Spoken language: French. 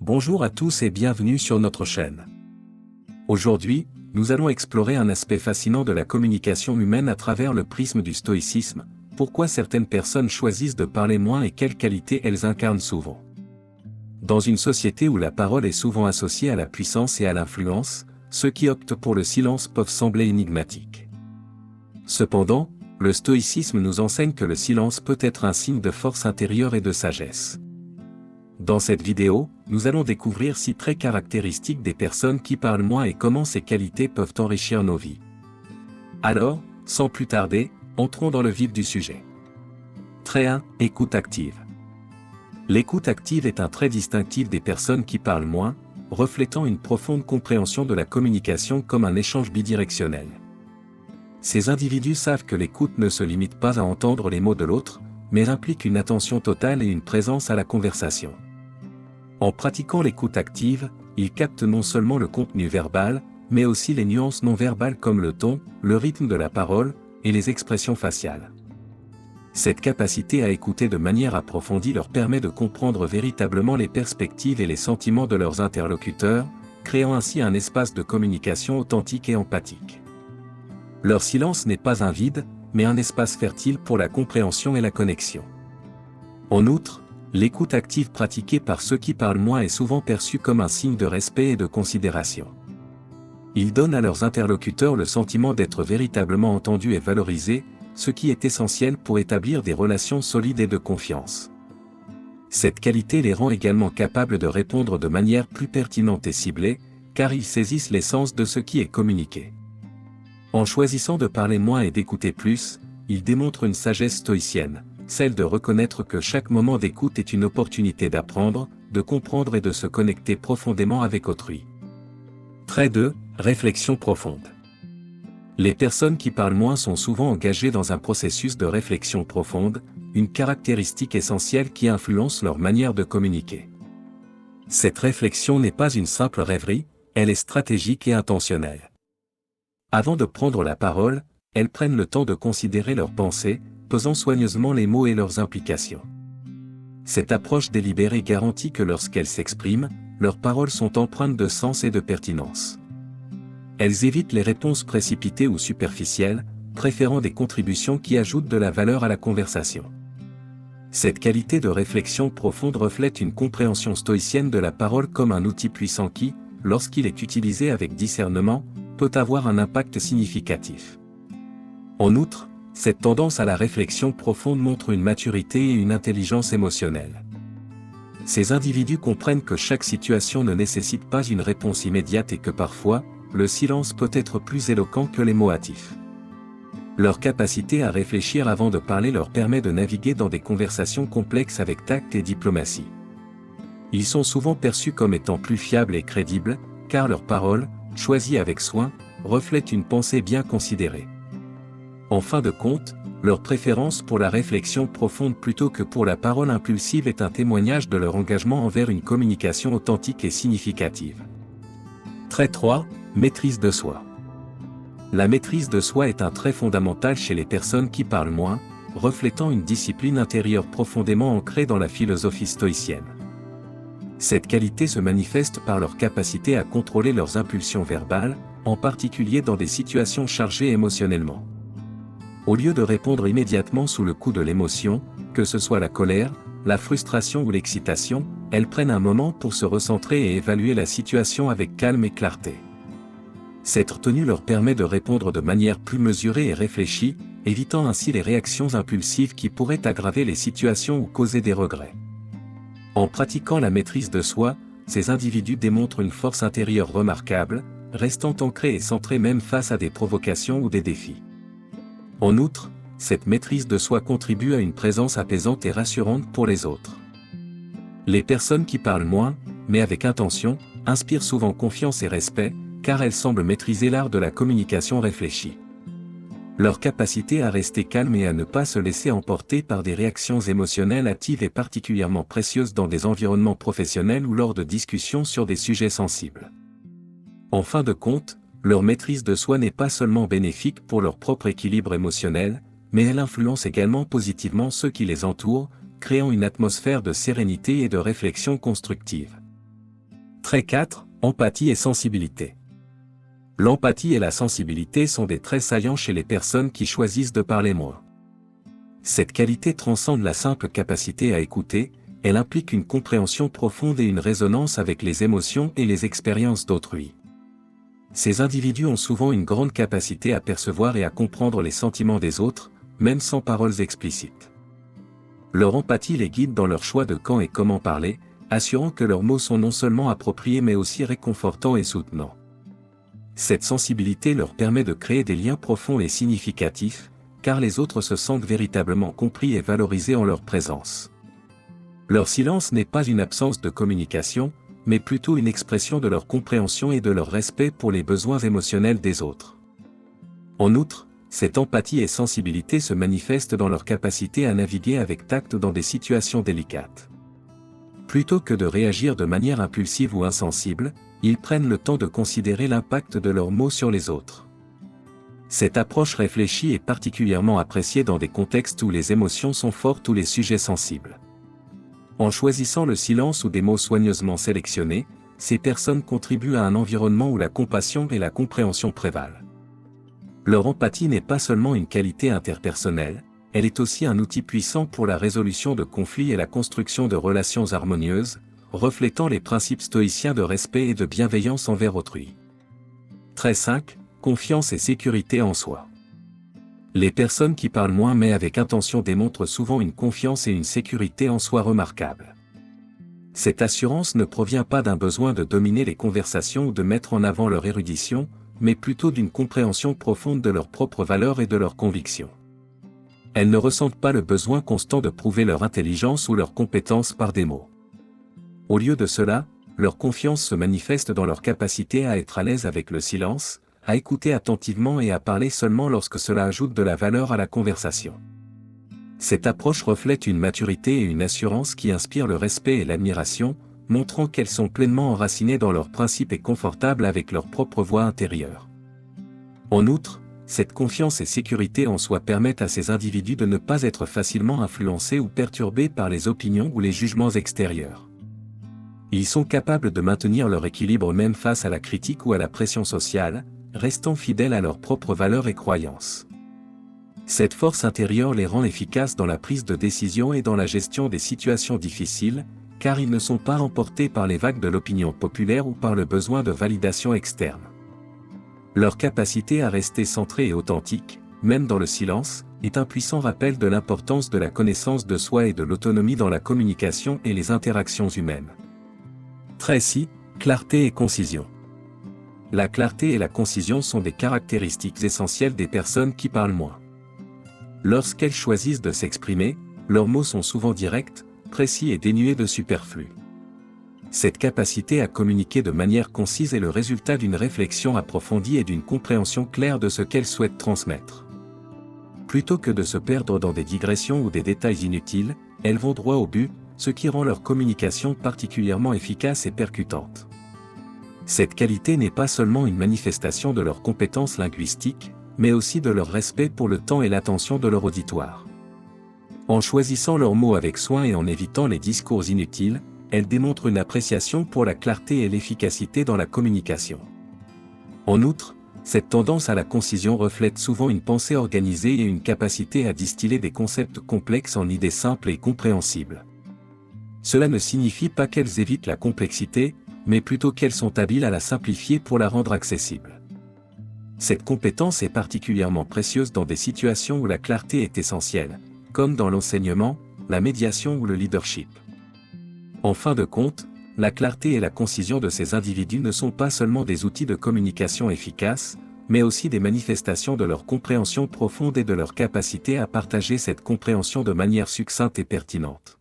Bonjour à tous et bienvenue sur notre chaîne. Aujourd'hui, nous allons explorer un aspect fascinant de la communication humaine à travers le prisme du stoïcisme, pourquoi certaines personnes choisissent de parler moins et quelles qualités elles incarnent souvent. Dans une société où la parole est souvent associée à la puissance et à l'influence, ceux qui optent pour le silence peuvent sembler énigmatiques. Cependant, le stoïcisme nous enseigne que le silence peut être un signe de force intérieure et de sagesse. Dans cette vidéo, nous allons découvrir 6 traits caractéristiques des personnes qui parlent moins et comment ces qualités peuvent enrichir nos vies. Alors, sans plus tarder, entrons dans le vif du sujet. Trait 1, écoute active. L'écoute active est un trait distinctif des personnes qui parlent moins, reflétant une profonde compréhension de la communication comme un échange bidirectionnel. Ces individus savent que l'écoute ne se limite pas à entendre les mots de l'autre, mais implique une attention totale et une présence à la conversation. En pratiquant l'écoute active, ils captent non seulement le contenu verbal, mais aussi les nuances non verbales comme le ton, le rythme de la parole, et les expressions faciales. Cette capacité à écouter de manière approfondie leur permet de comprendre véritablement les perspectives et les sentiments de leurs interlocuteurs, créant ainsi un espace de communication authentique et empathique. Leur silence n'est pas un vide, mais un espace fertile pour la compréhension et la connexion. En outre, l'écoute active pratiquée par ceux qui parlent moins est souvent perçue comme un signe de respect et de considération. Ils donnent à leurs interlocuteurs le sentiment d'être véritablement entendus et valorisés, ce qui est essentiel pour établir des relations solides et de confiance. Cette qualité les rend également capables de répondre de manière plus pertinente et ciblée, car ils saisissent l'essence de ce qui est communiqué. En choisissant de parler moins et d'écouter plus, ils démontrent une sagesse stoïcienne, celle de reconnaître que chaque moment d'écoute est une opportunité d'apprendre, de comprendre et de se connecter profondément avec autrui. Trait 2, réflexion profonde. Les personnes qui parlent moins sont souvent engagées dans un processus de réflexion profonde, une caractéristique essentielle qui influence leur manière de communiquer. Cette réflexion n'est pas une simple rêverie, elle est stratégique et intentionnelle. Avant de prendre la parole, elles prennent le temps de considérer leurs pensées, pesant soigneusement les mots et leurs implications. Cette approche délibérée garantit que lorsqu'elles s'expriment, leurs paroles sont empreintes de sens et de pertinence. Elles évitent les réponses précipitées ou superficielles, préférant des contributions qui ajoutent de la valeur à la conversation. Cette qualité de réflexion profonde reflète une compréhension stoïcienne de la parole comme un outil puissant qui, lorsqu'il est utilisé avec discernement, peut avoir un impact significatif. En outre, cette tendance à la réflexion profonde montre une maturité et une intelligence émotionnelle. Ces individus comprennent que chaque situation ne nécessite pas une réponse immédiate et que parfois, le silence peut être plus éloquent que les mots hâtifs. Leur capacité à réfléchir avant de parler leur permet de naviguer dans des conversations complexes avec tact et diplomatie. Ils sont souvent perçus comme étant plus fiables et crédibles, car leurs paroles, choisies avec soin, reflètent une pensée bien considérée. En fin de compte, leur préférence pour la réflexion profonde plutôt que pour la parole impulsive est un témoignage de leur engagement envers une communication authentique et significative. Trait 3, maîtrise de soi. La maîtrise de soi est un trait fondamental chez les personnes qui parlent moins, reflétant une discipline intérieure profondément ancrée dans la philosophie stoïcienne. Cette qualité se manifeste par leur capacité à contrôler leurs impulsions verbales, en particulier dans des situations chargées émotionnellement. Au lieu de répondre immédiatement sous le coup de l'émotion, que ce soit la colère, la frustration ou l'excitation, elles prennent un moment pour se recentrer et évaluer la situation avec calme et clarté. Cette retenue leur permet de répondre de manière plus mesurée et réfléchie, évitant ainsi les réactions impulsives qui pourraient aggraver les situations ou causer des regrets. En pratiquant la maîtrise de soi, ces individus démontrent une force intérieure remarquable, restant ancrés et centrés même face à des provocations ou des défis. En outre, cette maîtrise de soi contribue à une présence apaisante et rassurante pour les autres. Les personnes qui parlent moins, mais avec intention, inspirent souvent confiance et respect, car elles semblent maîtriser l'art de la communication réfléchie. Leur capacité à rester calme et à ne pas se laisser emporter par des réactions émotionnelles hâtives est particulièrement précieuse dans des environnements professionnels ou lors de discussions sur des sujets sensibles. En fin de compte, leur maîtrise de soi n'est pas seulement bénéfique pour leur propre équilibre émotionnel, mais elle influence également positivement ceux qui les entourent, créant une atmosphère de sérénité et de réflexion constructive. Trait 4, empathie et sensibilité. L'empathie et la sensibilité sont des traits saillants chez les personnes qui choisissent de parler moins. Cette qualité transcende la simple capacité à écouter, elle implique une compréhension profonde et une résonance avec les émotions et les expériences d'autrui. Ces individus ont souvent une grande capacité à percevoir et à comprendre les sentiments des autres, même sans paroles explicites. Leur empathie les guide dans leur choix de quand et comment parler, assurant que leurs mots sont non seulement appropriés mais aussi réconfortants et soutenants. Cette sensibilité leur permet de créer des liens profonds et significatifs, car les autres se sentent véritablement compris et valorisés en leur présence. Leur silence n'est pas une absence de communication, mais plutôt une expression de leur compréhension et de leur respect pour les besoins émotionnels des autres. En outre, cette empathie et sensibilité se manifestent dans leur capacité à naviguer avec tact dans des situations délicates. Plutôt que de réagir de manière impulsive ou insensible, ils prennent le temps de considérer l'impact de leurs mots sur les autres. Cette approche réfléchie est particulièrement appréciée dans des contextes où les émotions sont fortes ou les sujets sensibles. En choisissant le silence ou des mots soigneusement sélectionnés, ces personnes contribuent à un environnement où la compassion et la compréhension prévalent. Leur empathie n'est pas seulement une qualité interpersonnelle, elle est aussi un outil puissant pour la résolution de conflits et la construction de relations harmonieuses, reflétant les principes stoïciens de respect et de bienveillance envers autrui. Trait 5, confiance et sécurité en soi. Les personnes qui parlent moins mais avec intention démontrent souvent une confiance et une sécurité en soi remarquables. Cette assurance ne provient pas d'un besoin de dominer les conversations ou de mettre en avant leur érudition, mais plutôt d'une compréhension profonde de leurs propres valeurs et de leurs convictions. Elles ne ressentent pas le besoin constant de prouver leur intelligence ou leur compétence par des mots. Au lieu de cela, leur confiance se manifeste dans leur capacité à être à l'aise avec le silence, à écouter attentivement et à parler seulement lorsque cela ajoute de la valeur à la conversation. Cette approche reflète une maturité et une assurance qui inspirent le respect et l'admiration, montrant qu'elles sont pleinement enracinées dans leurs principes et confortables avec leur propre voix intérieure. En outre, cette confiance et sécurité en soi permettent à ces individus de ne pas être facilement influencés ou perturbés par les opinions ou les jugements extérieurs. Ils sont capables de maintenir leur équilibre même face à la critique ou à la pression sociale, restant fidèles à leurs propres valeurs et croyances. Cette force intérieure les rend efficaces dans la prise de décision et dans la gestion des situations difficiles, car ils ne sont pas emportés par les vagues de l'opinion populaire ou par le besoin de validation externe. Leur capacité à rester centrée et authentique, même dans le silence, est un puissant rappel de l'importance de la connaissance de soi et de l'autonomie dans la communication et les interactions humaines. Trait 6, clarté et concision. La clarté et la concision sont des caractéristiques essentielles des personnes qui parlent moins. Lorsqu'elles choisissent de s'exprimer, leurs mots sont souvent directs, précis et dénués de superflu. Cette capacité à communiquer de manière concise est le résultat d'une réflexion approfondie et d'une compréhension claire de ce qu'elles souhaitent transmettre. Plutôt que de se perdre dans des digressions ou des détails inutiles, elles vont droit au but, ce qui rend leur communication particulièrement efficace et percutante. Cette qualité n'est pas seulement une manifestation de leurs compétences linguistiques, mais aussi de leur respect pour le temps et l'attention de leur auditoire. En choisissant leurs mots avec soin et en évitant les discours inutiles, elles démontrent une appréciation pour la clarté et l'efficacité dans la communication. En outre, cette tendance à la concision reflète souvent une pensée organisée et une capacité à distiller des concepts complexes en idées simples et compréhensibles. Cela ne signifie pas qu'elles évitent la complexité, mais plutôt qu'elles sont habiles à la simplifier pour la rendre accessible. Cette compétence est particulièrement précieuse dans des situations où la clarté est essentielle, comme dans l'enseignement, la médiation ou le leadership. En fin de compte, la clarté et la concision de ces individus ne sont pas seulement des outils de communication efficaces, mais aussi des manifestations de leur compréhension profonde et de leur capacité à partager cette compréhension de manière succincte et pertinente.